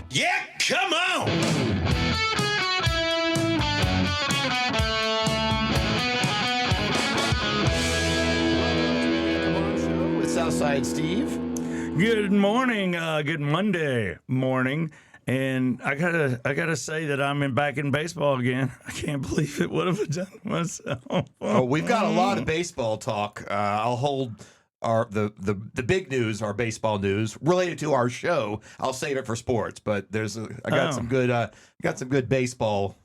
Yeah, come on! With Southside Steve. Good morning, good Monday morning, and I gotta say that I'm back in baseball again. I can't believe it. What have I done to myself? Oh, we've got a lot of baseball talk. I'll hold the big news, our baseball news related to our show. I'll save it for sports, but I got some good baseball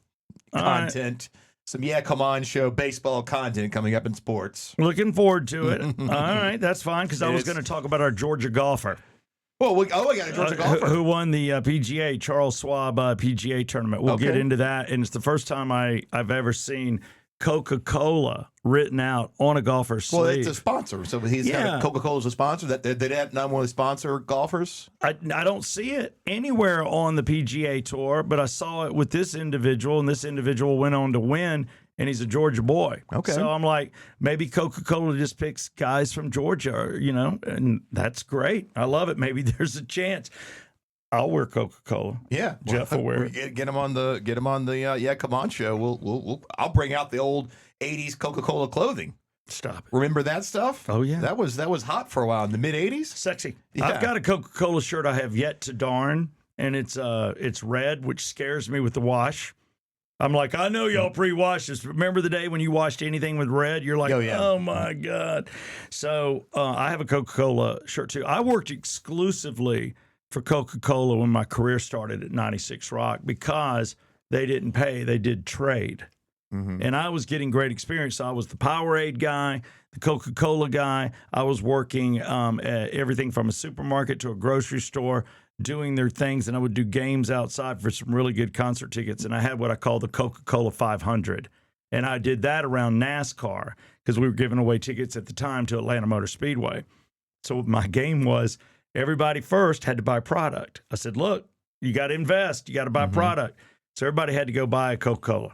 content. Some come on show baseball content coming up in sports. Looking forward to it. All right, that's fine because I was going to talk about our Georgia golfer. Well, we got a Georgia golfer who won the PGA Charles Schwab PGA tournament. We'll get into that, and it's the first time I've ever seen Coca-Cola written out on a golfer's sleeve. Well, it's a sponsor, so he's got Coca-Cola's a sponsor. That they not want to sponsor golfers. I don't see it anywhere on the PGA Tour, but I saw it with this individual, and this individual went on to win, and he's a Georgia boy. Okay, so I'm like, maybe Coca-Cola just picks guys from Georgia, and that's great. I love it. Maybe there's a chance. I'll wear Coca-Cola. Yeah, Jeff will wear it. Get him on the come on show. I'll bring out the old '80s Coca-Cola clothing. Stop it. Remember that stuff? Oh yeah, that was hot for a while in the mid '80s. Sexy. Yeah. I've got a Coca-Cola shirt I have yet to darn, and it's red, which scares me with the wash. I'm like, I know y'all pre-washed this. Remember the day when you washed anything with red? You're like, oh my God. So I have a Coca-Cola shirt too. I worked exclusively for Coca-Cola when my career started at 96 Rock because they didn't pay. They did trade. Mm-hmm. And I was getting great experience. So I was the Powerade guy, the Coca-Cola guy. I was working at everything from a supermarket to a grocery store, doing their things. And I would do games outside for some really good concert tickets. And I had what I call the Coca-Cola 500. And I did that around NASCAR because we were giving away tickets at the time to Atlanta Motor Speedway. So my game was, everybody first had to buy product. I said, look, you got to invest. You got to buy product. So everybody had to go buy a Coca-Cola.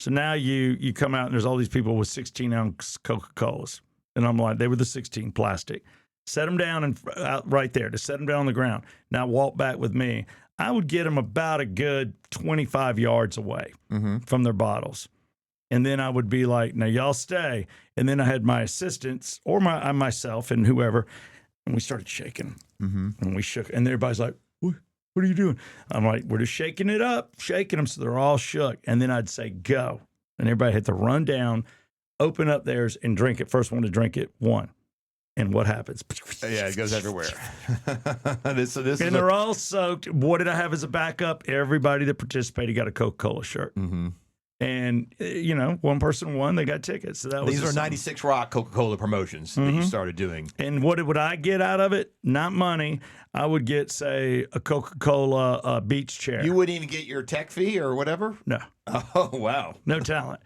So now you come out and there's all these people with 16-ounce Coca-Colas. And I'm like, they were the 16 plastic. Set them down and right there. To set them down on the ground. Now walk back with me. I would get them about a good 25 yards away from their bottles. And then I would be like, now y'all stay. And then I had my assistants or myself and whoever. And we started shaking. And we shook. And everybody's like, what are you doing? I'm like, we're just shaking it up, shaking them so they're all shook. And then I'd say, go. And everybody had to run down, open up theirs, and drink it. First one to drink it, won. And what happens? Yeah, it goes everywhere. And they're all soaked. What did I have as a backup? Everybody that participated got a Coca-Cola shirt. And, one person won. They got tickets. So that was These are 96 Rock Coca-Cola promotions that you started doing. And what would I get out of it? Not money. I would get, say, a Coca-Cola beach chair. You wouldn't even get your tech fee or whatever? No. Oh, wow. No talent.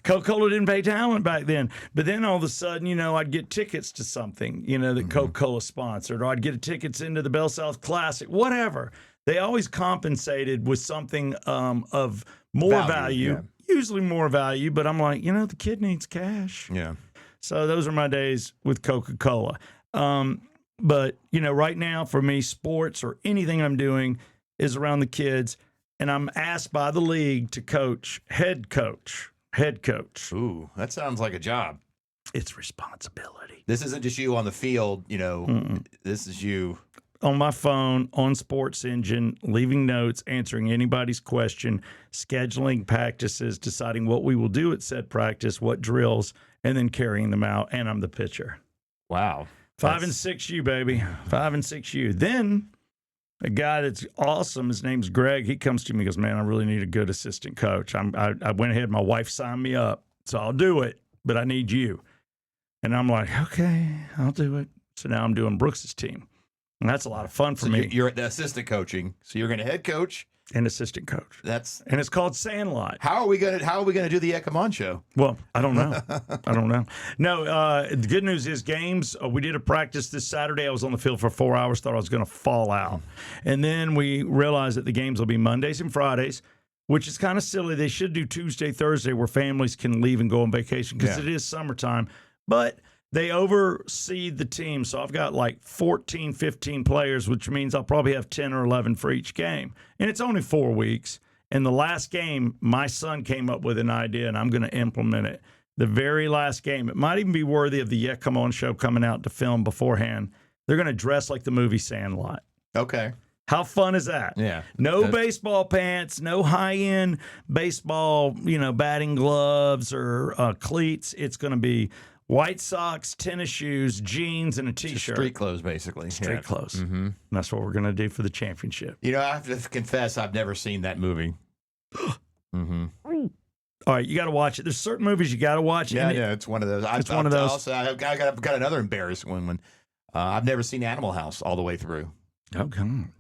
Coca-Cola didn't pay talent back then. But then all of a sudden, I'd get tickets to something, that Coca-Cola sponsored, or I'd get tickets into the Bell South Classic, whatever. They always compensated with something of more value. Usually more value, but I'm like, the kid needs cash. Yeah. So those are my days with Coca-Cola. But, right now for me, sports or anything I'm doing is around the kids. And I'm asked by the league to coach, head coach. Ooh, that sounds like a job. It's responsibility. This isn't just you on the field, This is you. On my phone, on Sports Engine, leaving notes, answering anybody's question, scheduling practices, deciding what we will do at said practice, what drills, and then carrying them out. And I'm the pitcher. Wow. 5 and 6U, baby. 5 and 6U. Then a guy that's awesome, his name's Greg, he comes to me and goes, man, I really need a good assistant coach. I went ahead, my wife signed me up, so I'll do it, but I need you. And I'm like, okay, I'll do it. So now I'm doing Brooks's team. And that's a lot of fun for me. You're at the assistant coaching. So you're going to head coach and assistant coach. And it's called Sandlot. How are we going to do the Come On show? Well, I don't know. No, the good news is games. We did a practice this Saturday. I was on the field for 4 hours. Thought I was going to fall out, and then we realized that the games will be Mondays and Fridays. which is kind of silly. They should do Tuesday, Thursday, where families can leave and go on vacation because it is summertime. But they oversee the team. So I've got like 14, 15 players, which means I'll probably have 10 or 11 for each game. And it's only 4 weeks. And the last game, my son came up with an idea, and I'm going to implement it. The very last game, it might even be worthy of the Yeah Come On show coming out to film beforehand. They're going to dress like the movie Sandlot. Okay. How fun is that? Yeah. No baseball pants, no high-end baseball, batting gloves or cleats. It's going to be white socks, tennis shoes, jeans, and a T-shirt. Just street clothes, basically. Street clothes. Mm-hmm. That's what we're going to do for the championship. I have to confess, I've never seen that movie. Mm-hmm. All right, you got to watch it. There's certain movies you got to watch. Yeah, it's one of those. It's one of those. Also, I've got another embarrassing one. I've never seen Animal House all the way through. Oh, come on.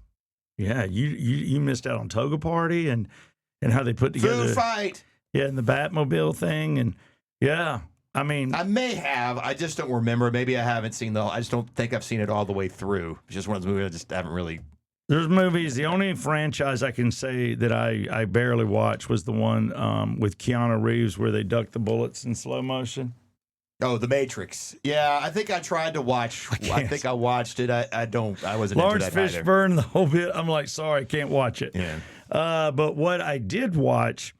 Yeah, you missed out on Toga Party and how they put together Food Fight. Yeah, and the Batmobile thing, and I mean, I may have. I just don't remember. Maybe I haven't seen I just don't think I've seen it all the way through. It's just one of those movies I just haven't really. There's movies. The only franchise I can say that I barely watched was the one with Keanu Reeves where they duck the bullets in slow motion. Oh, The Matrix. Yeah, I think I tried to watch. I think I watched it. I wasn't Lawrence into that either. Fishburne, the whole bit. I'm like, sorry, I can't watch it. Yeah. But what I did watch,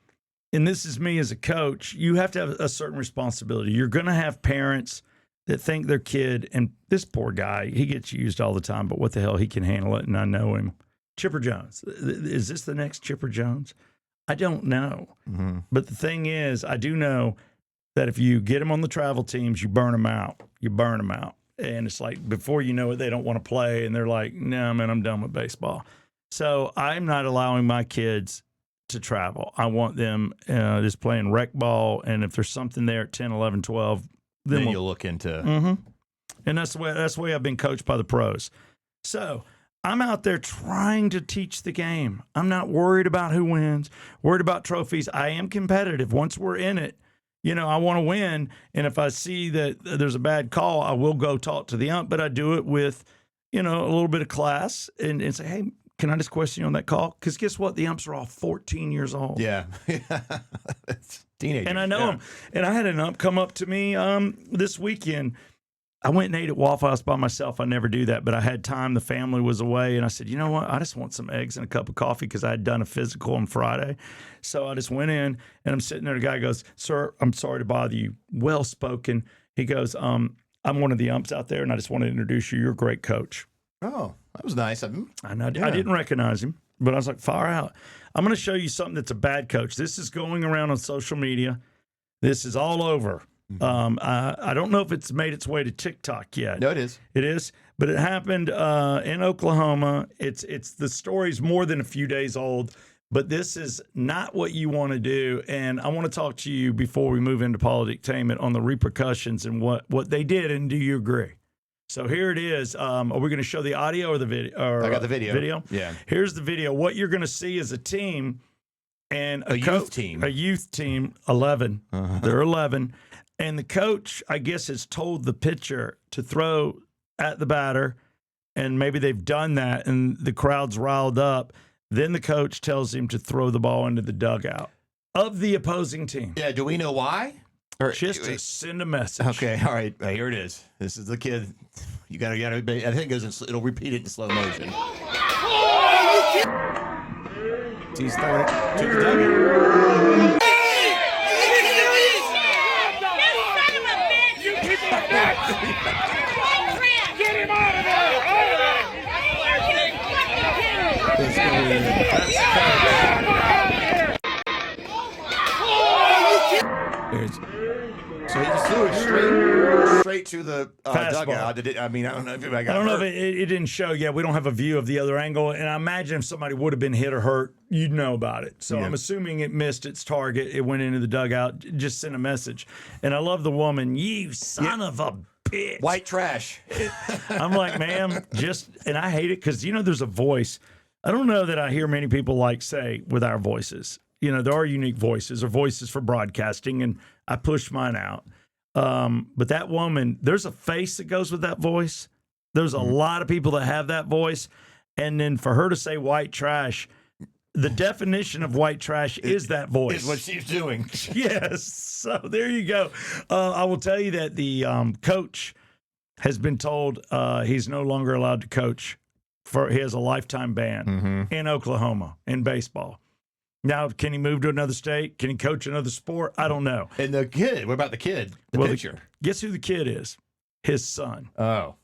and this is me as a coach, you have to have a certain responsibility. You're going to have parents that think their kid, and this poor guy, he gets used all the time, but what the hell, he can handle it, and I know him. Chipper Jones. Is this the next Chipper Jones? I don't know. Mm-hmm. But the thing is, I do know that if you get them on the travel teams, you burn them out. You burn them out. And it's like, before you know it, they don't want to play, and they're like, no, man, I'm done with baseball. So I'm not allowing my kids to travel. I want them just playing rec ball, and if there's something there at 10, 11, 12, then you'll look into. Mm-hmm. And that's the way I've been coached by the pros. So I'm out there trying to teach the game. I'm not worried about who wins, worried about trophies. I am competitive. Once we're in it, I want to win. And if I see that there's a bad call, I will go talk to the ump, but I do it with, a little bit of class and say, hey, can I just question you on that call? Because guess what? The umps are all 14 years old. Yeah. It's teenagers. And I know them. And I had an ump come up to me this weekend. I went and ate at Waffle House by myself. I never do that, but I had time. The family was away. And I said, you know what? I just want some eggs and a cup of coffee because I had done a physical on Friday. So I just went in, and I'm sitting there. The guy goes, sir, I'm sorry to bother you. Well-spoken. He goes, I'm one of the umps out there, and I just want to introduce you. You're a great coach. Oh, that was nice. I didn't recognize him, but I was like, far out. I'm going to show you something that's a bad coach. This is going around on social media. This is all over. Mm-hmm. I don't know if it's made its way to TikTok yet. No, it is. It is, but it happened in Oklahoma. It's the story's more than a few days old, but this is not what you want to do. And I want to talk to you before we move into politictainment on the repercussions and what they did. And do you agree? So here it is. Are we going to show the audio or the video? I got the video. Video? Yeah. Here's the video. What you're going to see is a team and a youth team. A youth team, 11. Uh-huh. They're 11. And the coach, I guess, has told the pitcher to throw at the batter, and maybe they've done that, and the crowd's riled up. Then the coach tells him to throw the ball into the dugout of the opposing team. Yeah, do we know why? Or just to send a message. Okay, all right. Here it is. This is the kid. You gotta. I think it'll repeat it in slow motion. He's throwing it to the dugout. Get him out of there! So he just threw it straight to the dugout. I don't know if anybody got hurt. If it didn't show. Yeah, we don't have a view of the other angle. And I imagine if somebody would have been hit or hurt, you'd know about it. So I'm assuming it missed its target. It went into the dugout. Just sent a message. And I love the woman. You son of a bitch. White trash. I'm like, ma'am, and I hate it because, there's a voice. I don't know that I hear many people say with our voices. There are unique voices or voices for broadcasting, and I push mine out. But that woman, there's a face that goes with that voice. There's a lot of people that have that voice. And then for her to say white trash, the definition of white trash is that voice. Is what she's doing. Yes. So there you go. I will tell you that the coach has been told he's no longer allowed to coach. He has a lifetime ban in Oklahoma in baseball. Now, can he move to another state? Can he coach another sport? I don't know. And the kid, what about the kid? The pitcher. Guess who the kid is? His son. Oh,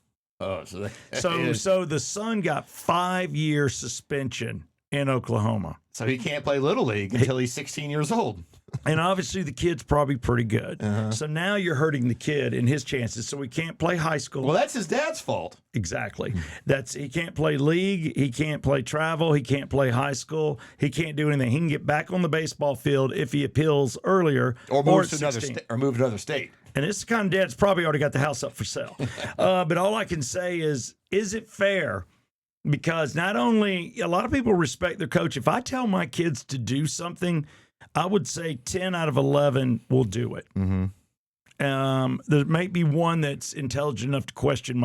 so the son got 5-year suspension in Oklahoma. So he can't play Little League until he's 16 years old. And obviously the kid's probably pretty good. So now you're hurting the kid and his chances. So he can't play high school. Well, that's his dad's fault. Exactly. He can't play league. He can't play travel. He can't play high school. He can't do anything. He can get back on the baseball field if he appeals earlier or moves to another state. Or move to another state. And this kind of dad's probably already got the house up for sale. But all I can say is it fair? Because not only a lot of people respect their coach. If I tell my kids to do something, I would say 10 out of 11 will do it. There may be one that's intelligent enough to question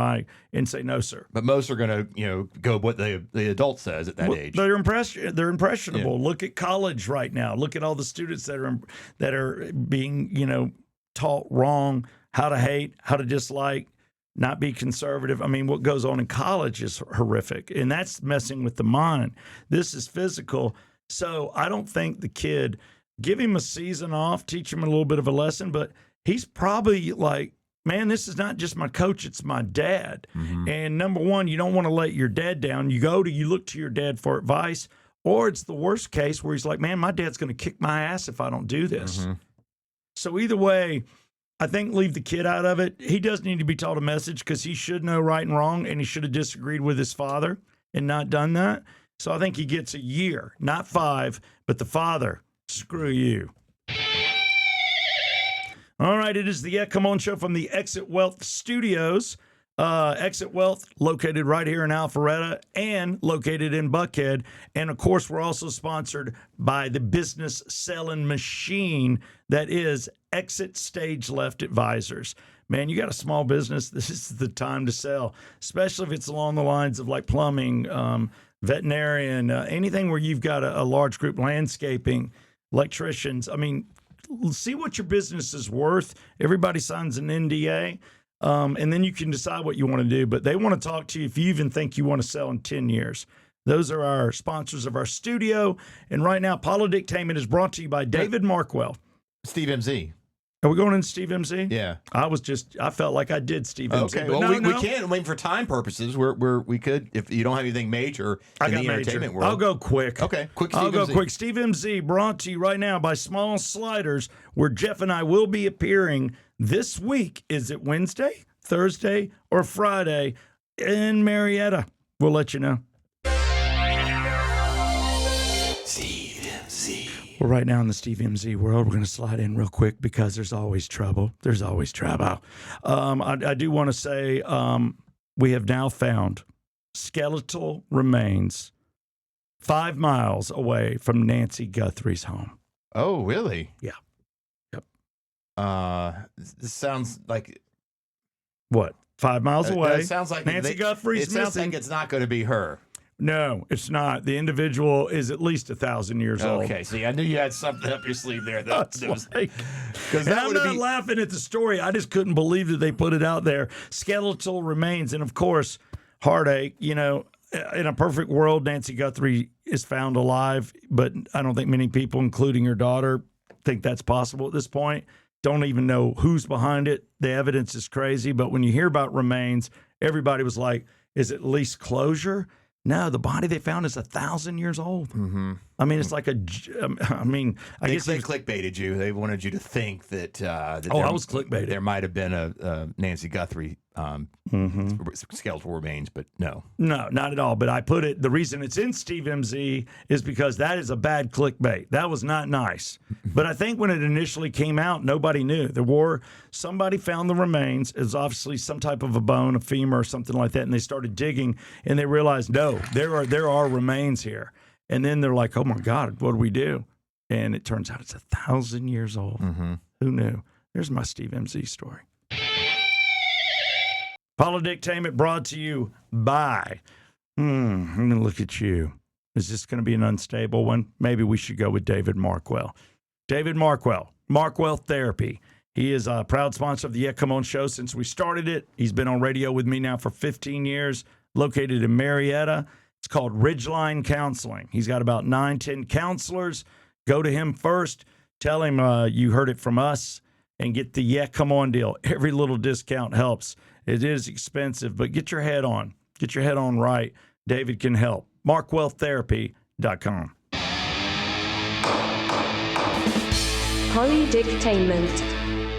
and say, no, sir. But most are going to, go what the adult says at that age. They're impressionable. Yeah. Look at college right now. Look at all the students that are being, taught wrong, how to hate, how to dislike, not be conservative. I mean, what goes on in college is horrific, and that's messing with the mind. This is physical. So I don't think the kid, give him a season off, teach him a little bit of a lesson, but he's probably like, man, this is not just my coach, it's my dad. And number one, you don't want to let your dad down. You look to your dad for advice, or it's the worst case where he's like, man, my dad's going to kick my ass if I don't do this. So either way, I think leave the kid out of it. He does need to be taught a message because he should know right and wrong, and he should have disagreed with his father and not done that. So I think he gets a year, not 5, but the father, screw you. All right, it is the Come On Show from the Exit Wealth Studios. Exit Wealth, located right here in Alpharetta and located in Buckhead. And, of course, we're also sponsored by the business selling machine that is Exit Stage Left Advisors. Man, you got a small business, this is the time to sell, especially if it's along the lines of like plumbing, veterinarian, anything where you've got a large group, landscaping, electricians. I mean, see what your business is worth. Everybody signs an NDA. And then you can decide what you want to do. But they want to talk to you if you even think you want to sell in 10 years. Those are our sponsors of our studio. And right now, Polydictainment is brought to you by David Markwell. Steve MZ. Are we going into Steve MZ? Yeah. I felt like I did Steve MZ. Okay, well, we can. I mean, for time purposes, we could, if you don't have anything major in the entertainment world. I'll go quick. Okay, quick Steve MZ. Steve MZ brought to you right now by Small Sliders, where Jeff and I will be appearing this week. Is it Wednesday, Thursday, or Friday in Marietta? We'll let you know. Well, right now in the Steve MZ world, we're going to slide in real quick because there's always trouble. There's always trouble. I do want to say we have now found skeletal remains 5 miles away from Nancy Guthrie's home. Oh, really? Yeah. Yep. This sounds like... What? 5 miles away. It sounds like Nancy Guthrie's missing. It sounds like it's not going to be her. No, it's not. The individual is at least 1,000 years old. Okay, see, I knew you had something up your sleeve there. I'm not laughing at the story. I just couldn't believe that they put it out there. Skeletal remains, and of course, heartache. You know, in a perfect world, Nancy Guthrie is found alive, but I don't think many people, including her daughter, think that's possible at this point. Don't even know who's behind it. The evidence is crazy, but when you hear about remains, everybody was like, is it at least closure? No, the body they found is 1,000 years old. I mean, it's like I guess they clickbaited you. They wanted you to think that. I was clickbaited. There might have been a Nancy Guthrie skeletal remains, but no, not at all. But I put it. The reason it's in Steve MZ is because that is a bad clickbait. That was not nice. But I think when it initially came out, nobody knew. Somebody found the remains. It was obviously some type of a bone, a femur, or something like that, and they started digging, and they realized, no, there are remains here. And then they're like, oh my God, what do we do? And it turns out it's 1,000 years old. Who knew? There's my Steve MZ story. Polydictainment brought to you by, I'm going to look at you. Is this going to be an unstable one? Maybe we should go with David Markwell. David Markwell, Markwell Therapy. He is a proud sponsor of the Yeah Come On show since we started it. He's been on radio with me now for 15 years, located in Marietta. It's called Ridgeline Counseling. He's got about 9-10 counselors. Go to him first. Tell him you heard it from us and get the Yeah Come On deal. Every little discount helps. It is expensive, but get your head on. Get your head on right. David can help. MarkwellTherapy.com. Polydictainment.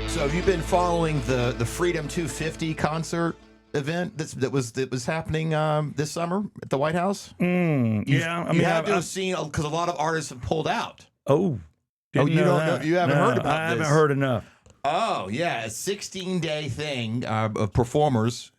So have you been following the Freedom 250 concert event that was happening this summer at the White House? Yeah, I mean, you have to have seen, because a lot of artists have pulled out. Oh, you don't know, you haven't heard about this. I haven't heard enough. Oh yeah, a 16-day thing of performers.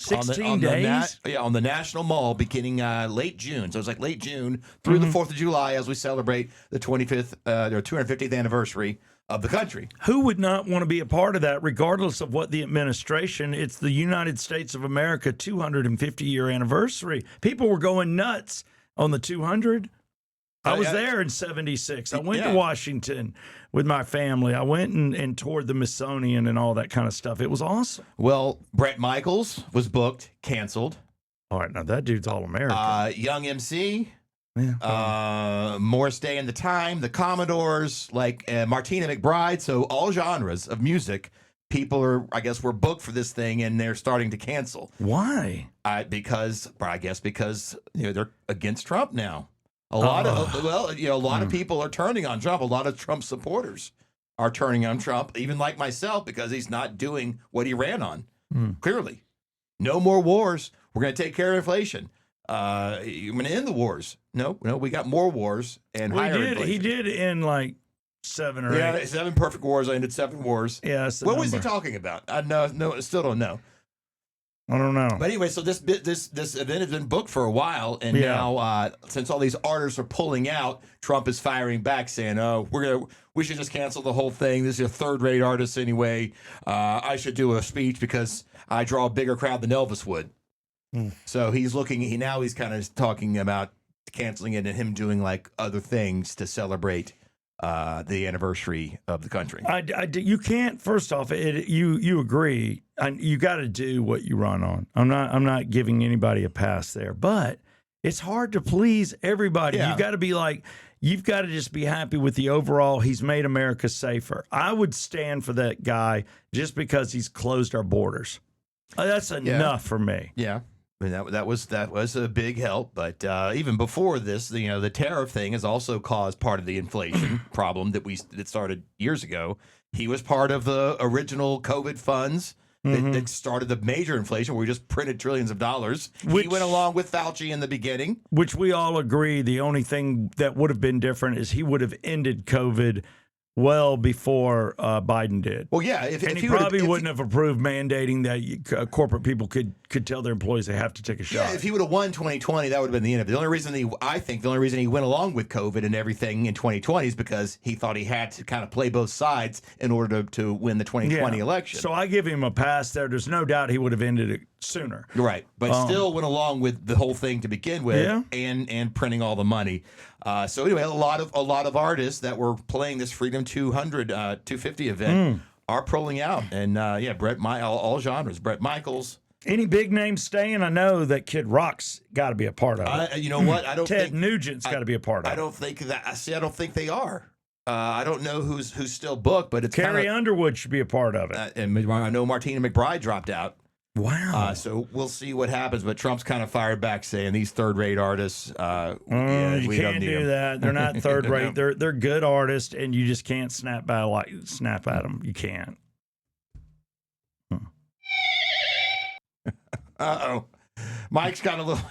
16 days? On the National Mall beginning late June. So it's like late June through the 4th of July as we celebrate the 25th or 250th anniversary of the country. Who would not want to be a part of that, regardless of what the administration? It's the United States of America 250-year anniversary. People were going nuts on the 200. I was there in 76. I went to Washington with my family. I went and toured the Smithsonian and all that kind of stuff. It was awesome. Well, Bret Michaels was booked, canceled. All right, now that dude's all-American. Young MC, Yeah. Morris Day and the Time, the Commodores, like Martina McBride. So all genres of music, people are, I guess, were booked for this thing, and they're starting to cancel. Why? Because they're against Trump now. A lot of people are turning on Trump. A lot of Trump supporters are turning on Trump, even like myself, because he's not doing what he ran on. Clearly, no more wars. We're going to take care of inflation. You're going to end the wars. No, we got more wars and higher inflation. He did end like 7 or 8. 7 perfect wars. I ended 7 wars. Yeah, that's the what number. was he talking about? I still don't know. I don't know. But anyway, so this event has been booked for a while, and now since all these artists are pulling out, Trump is firing back, saying, "Oh, we should just cancel the whole thing. This is a third-rate artist anyway. I should do a speech because I draw a bigger crowd than Elvis would." So he's he's kind of talking about canceling it and him doing like other things to celebrate the anniversary of the country. You can't. First off, you agree. You got to do what you run on. I'm not giving anybody a pass there, but it's hard to please everybody. Yeah. You've got to be like. You've got to just be happy with the overall. He's made America safer. I would stand for that guy just because he's closed our borders. That's enough for me. Yeah. I mean, that was a big help, but even before this, the tariff thing has also caused part of the inflation problem that started years ago. He was part of the original COVID funds that started the major inflation, where we just printed trillions of dollars. He went along with Fauci in the beginning, which we all agree. The only thing that would have been different is he would have ended COVID well before Biden did. Well, yeah, he probably wouldn't have approved mandating that corporate people could tell their employees they have to take a shot. Yeah, if he would have won 2020, that would have been the end of it. The only reason he went along with COVID and everything in 2020 is because he thought he had to kind of play both sides in order to win the 2020 election. So I give him a pass there. There's no doubt he would have ended it sooner. Right, but still went along with the whole thing to begin with, and printing all the money. So anyway, a lot of artists that were playing this Freedom 250 event are pulling out, and all genres. Bret Michaels. Any big names staying? I know that Kid Rock's got to be a part of it. You know what? Ted Nugent's got to be a part of it. I don't think that. See, I don't think they are. I don't know who's still booked, but it's Carrie Underwood should be a part of it. And I know Martina McBride dropped out. Wow. So we'll see what happens, but Trump's kind of fired back, saying these third-rate artists. You can't do that. They're not third-rate. They're good artists, and you just can't snap at them. You can't. Uh-oh. Mike's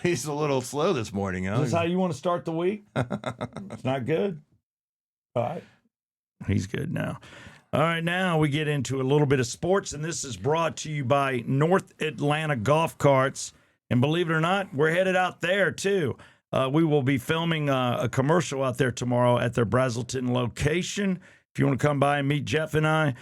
he's a little slow this morning. Huh? Is this how you want to start the week? It's not good. All right. He's good now. All right, now we get into a little bit of sports, and this is brought to you by North Atlanta Golf Carts. And believe it or not, we're headed out there, too. We will be filming a commercial out there tomorrow at their Brazelton location. If you want to come by and meet Jeff and I,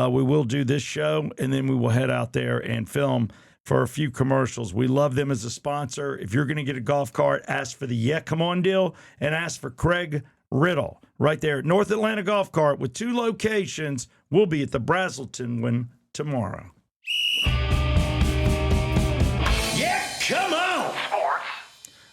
we will do this show, and then we will head out there and film for a few commercials. We love them as a sponsor. If you're going to get a golf cart, ask for the Yeah Come On deal and ask for Craig Riddle right there at North Atlanta Golf Cart with 2 locations. We'll be at the Brazelton one tomorrow. Yeah, come on! Sports.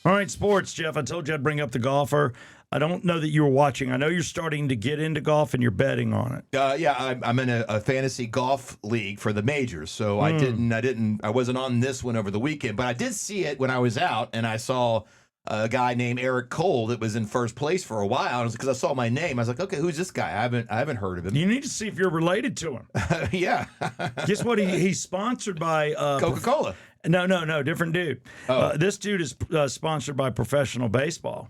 All right, sports, Jeff. I told you I'd bring up the golfer. I don't know that you were watching. I know you're starting to get into golf and you're betting on it. I'm in a fantasy golf league for the majors, so I wasn't on this one over the weekend, but I did see it when I was out, and I saw a guy named Eric Cole that was in first place for a while. Because I saw my name, I was like, okay, who's this guy? I haven't heard of him. You need to see if you're related to him. Yeah. Guess what? He's sponsored by Coca-Cola. No, different dude. Oh. This dude is sponsored by Professional Baseball.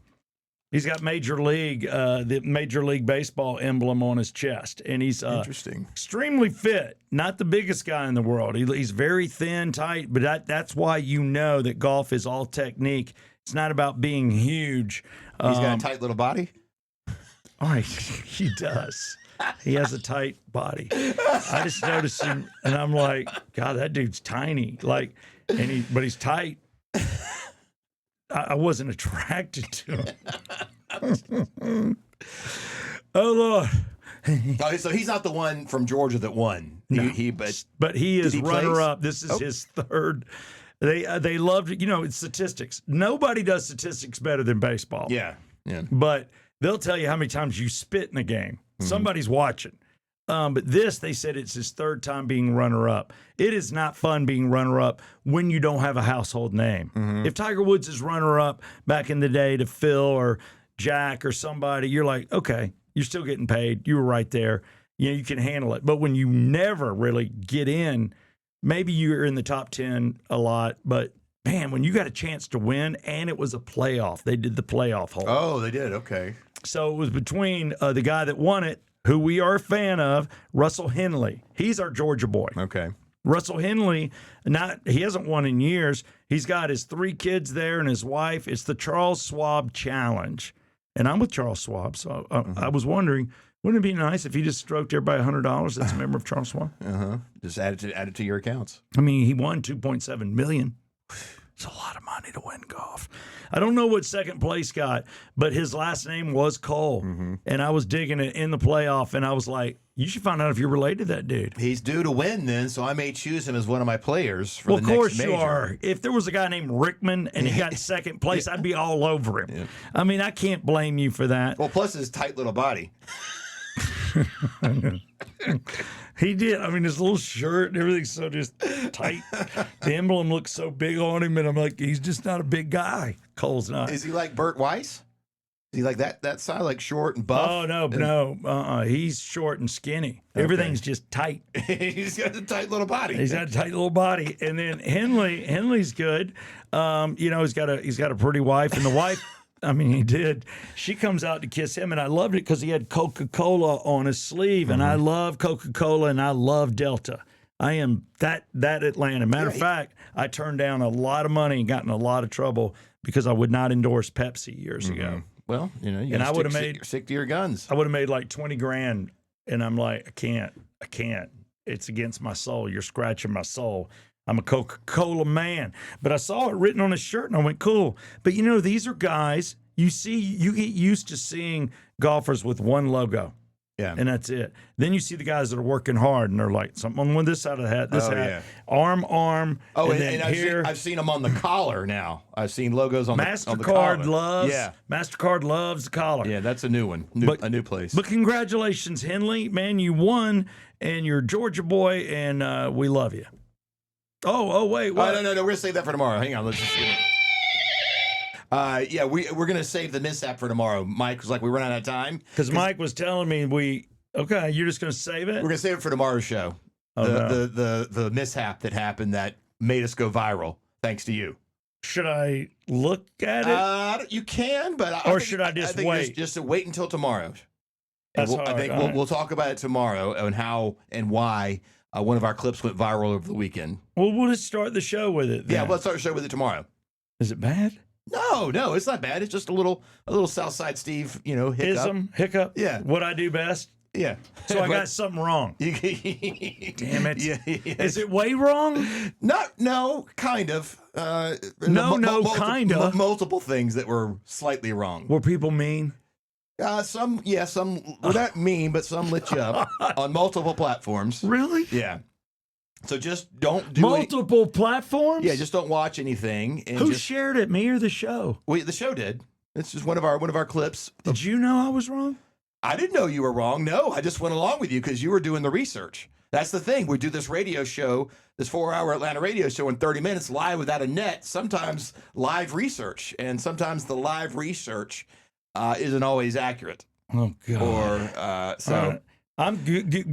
He's got the Major League Baseball emblem on his chest, and he's interesting, extremely fit. Not the biggest guy in the world. He's very thin, tight, but that's why you know that golf is all technique. It's not about being huge. He's got a tight little body. All right, he does. He has a tight body. I just noticed him, and I'm like, God, that dude's tiny. But he's tight. I wasn't attracted to him. Oh, Lord. So he's not the one from Georgia that won. No. But he is runner-up. This is his third. They loved it. It's statistics. Nobody does statistics better than baseball. Yeah. But they'll tell you how many times you spit in a game. Mm-hmm. Somebody's watching. But they said it's his third time being runner-up. It is not fun being runner-up when you don't have a household name. Mm-hmm. If Tiger Woods is runner-up back in the day to Phil or Jack or somebody, you're like, okay, you're still getting paid. You were right there. You can handle it. But when you never really get in, maybe you're in the top 10 a lot, but man, when you got a chance to win, and it was a playoff. They did the playoff hole. Oh, they did? Okay. So it was between the guy that won it, who we are a fan of, Russell Henley. He's our Georgia boy. Okay. Russell Henley, he hasn't won in years. He's got his 3 kids there and his wife. It's the Charles Schwab Challenge. And I'm with Charles Schwab, so I was wondering, wouldn't it be nice if he just stroked everybody $100 that's a member of Charles Schwab? Uh-huh. Just add it to your accounts. I mean, he won $2.7 million. It's a lot of money to win golf. I don't know what second place got, but his last name was Cole. Mm-hmm. And I was digging it in the playoff, and I was like, you should find out if you're related to that dude. He's due to win then, so I may choose him as one of my players for the next major. Well, of course you are. If there was a guy named Rickman and he got second place, I'd be all over him. Yeah. I mean, I can't blame you for that. Well, plus his tight little body. He did. I mean, his little shirt and everything's so just tight. The emblem looks so big on him, and I'm like, he's just not a big guy. Cole's not. Is he like Burt Weiss? Is he like that side, like short and buff? Oh, no. He's short and skinny. Okay. Everything's just tight. He's got a tight little body. He's got a tight little body. And then Henley's good. He's got a pretty wife, and the wife, I mean, he did. She comes out to kiss him, and I loved it because he had Coca-Cola on his sleeve, and I love Coca-Cola, and I love Delta. I am that Atlanta. Matter of fact, I turned down a lot of money and got in a lot of trouble because I would not endorse Pepsi years ago. Well, I would have stick to your guns. I would have made like $20,000, and I'm like, I can't. It's against my soul. You're scratching my soul. I'm a Coca-Cola man. But I saw it written on his shirt, and I went, cool. But, these are guys, you get used to seeing golfers with one logo. Yeah. And that's it. Then you see the guys that are working hard, and they're like, something on this side of the hat, this hat, yeah. arm. Oh, and then here. I've seen them on the collar now. I've seen logos on the collar. MasterCard loves the collar. Yeah, that's a new one, a new place. But congratulations, Henley. Man, you won, and you're Georgia boy, and we love you. Oh, wait. What? No. We're going to save that for tomorrow. Hang on. Let's just get it. We're going to save the mishap for tomorrow. Mike was like, we run out of time. Because Mike was telling me you're just going to save it? We're going to save it for tomorrow's show. The mishap that happened that made us go viral, thanks to you. Should I look at it? You can, but should I just wait? Just wait until tomorrow. That's I think we'll talk about it tomorrow and how and why one of our clips went viral over the weekend. Well, we'll just start the show with it then. Yeah, let's start the show with it tomorrow. Is it bad? No, it's not bad. It's just a little Southside Steve, hiccup. Hiccup? Yeah. What I do best? Yeah. So I got something wrong. Damn it. Yeah. Is it way wrong? No, kind of. Kinda. Multiple things that were slightly wrong. Were people mean? Some were not mean, but some lit you up on multiple platforms. Really? Yeah. So just don't do multiple platforms? Yeah, just don't watch anything. And Who shared it, me or the show? The show did. It's just one of our clips. Did you know I was wrong? I didn't know you were wrong. No, I just went along with you because you were doing the research. That's the thing. We do this radio show, this 4-hour Atlanta radio show in 30 minutes live without a net, sometimes live research. And sometimes the live research isn't always accurate. Oh, God. I'm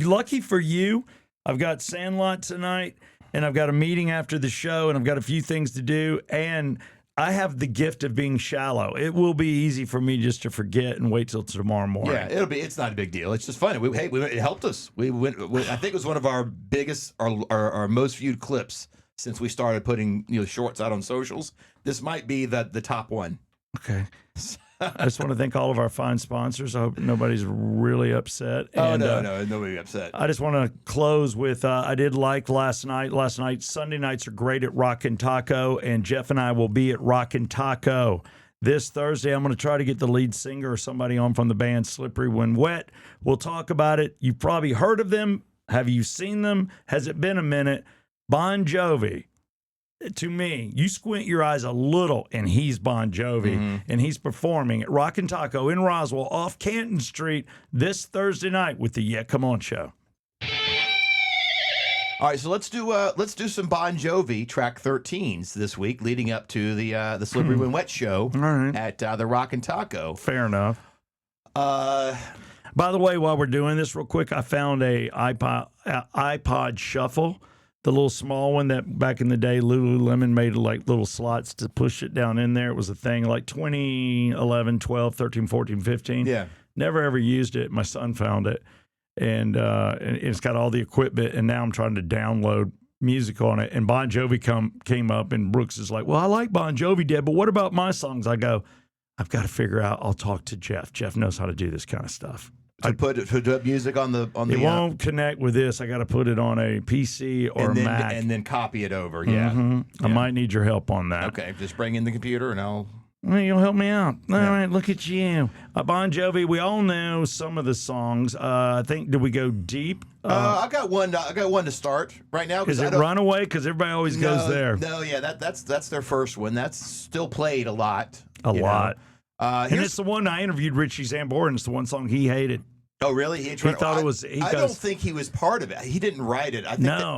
lucky for you. I've got Sandlot tonight, and I've got a meeting after the show, and I've got a few things to do. And I have the gift of being shallow. It will be easy for me just to forget and wait till tomorrow morning. Yeah, it's not a big deal. It's just funny. It helped us. I think it was one of our biggest, our most viewed clips since we started putting shorts out on socials. This might be the top one. Okay. I just want to thank all of our fine sponsors. I hope nobody's really upset. No, nobody upset. I just want to close with I did like last night. Sunday nights are great at Rockin' Taco, and Jeff and I will be at Rockin' Taco this Thursday. I'm going to try to get the lead singer or somebody on from the band Slippery When Wet. We'll talk about it. You've probably heard of them. Have you seen them? Has it been a minute? Bon Jovi. To me, you squint your eyes a little, and he's Bon Jovi, and he's performing at Rockin' Taco in Roswell off Canton Street this Thursday night with the Yeah Come On show. All right, so let's do some Bon Jovi track 13s this week, leading up to the Slippery When Wet show at the Rockin' Taco. Fair enough. By the way, while we're doing this real quick, I found a iPod Shuffle. The little small one that back in the day, Lululemon made like little slots to push it down in there. It was a thing like 2011, 12, 13, 14, 15. Yeah. Never ever used it. My son found it. And it's got all the equipment. And now I'm trying to download music on it. And Bon Jovi came up, and Brooks is like, well, I like Bon Jovi, Dad, but what about my songs? I go, I've got to figure out. I'll talk to Jeff. Jeff knows how to do this kind of stuff. To put music on the. It won't connect with this. I got to put it on a PC or Mac, and then copy it over. Yeah. I might need your help on that. Okay, just bring in the computer and I'll. Well, you'll help me out. All right, look at you, Bon Jovi. We all know some of the songs. I think did we go deep? I got one to start right now. Is it Runaway? Because everybody always goes there. No, yeah, that's their first one. That's still played a lot. A lot. And it's the one I interviewed Richie Zambora, and it's the one song he hated. Oh, really? He thought it was. I don't think he was part of it. He didn't write it. I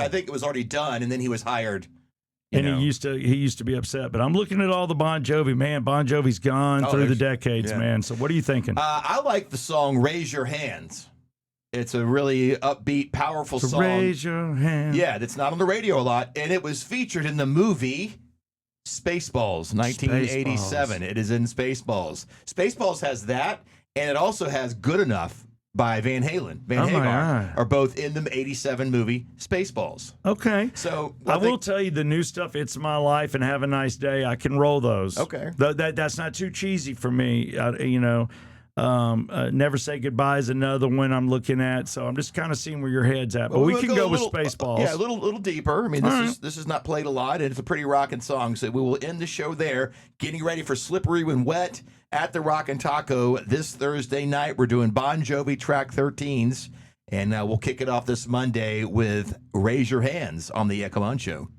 think it was already done, and then he was hired. He used to be upset. But I'm looking at all the Bon Jovi, man. Bon Jovi's gone through the decades, man. So what are you thinking? I like the song "Raise Your Hands." It's a really upbeat, powerful song. Raise your hands. Yeah, that's not on the radio a lot, and it was featured in the movie Spaceballs, 1987. It is in Spaceballs. Spaceballs has that, and it also has "Good Enough" by Van Halen. Van Hagar are both in the 87 movie Spaceballs. Okay. So I will tell you the new stuff, It's My Life and Have a Nice Day, I can roll those. Okay. That's not too cheesy for me. Never Say Goodbye is another one I'm looking at. So I'm just kind of seeing where your head's at. But we can go with Spaceballs. Yeah, a little deeper. I mean, this is not played a lot, and it's a pretty rocking song. So we will end the show there, getting ready for Slippery When Wet at the Rockin' Taco this Thursday night. We're doing Bon Jovi track 13s, and we'll kick it off this Monday with Raise Your Hands on the Come On Show.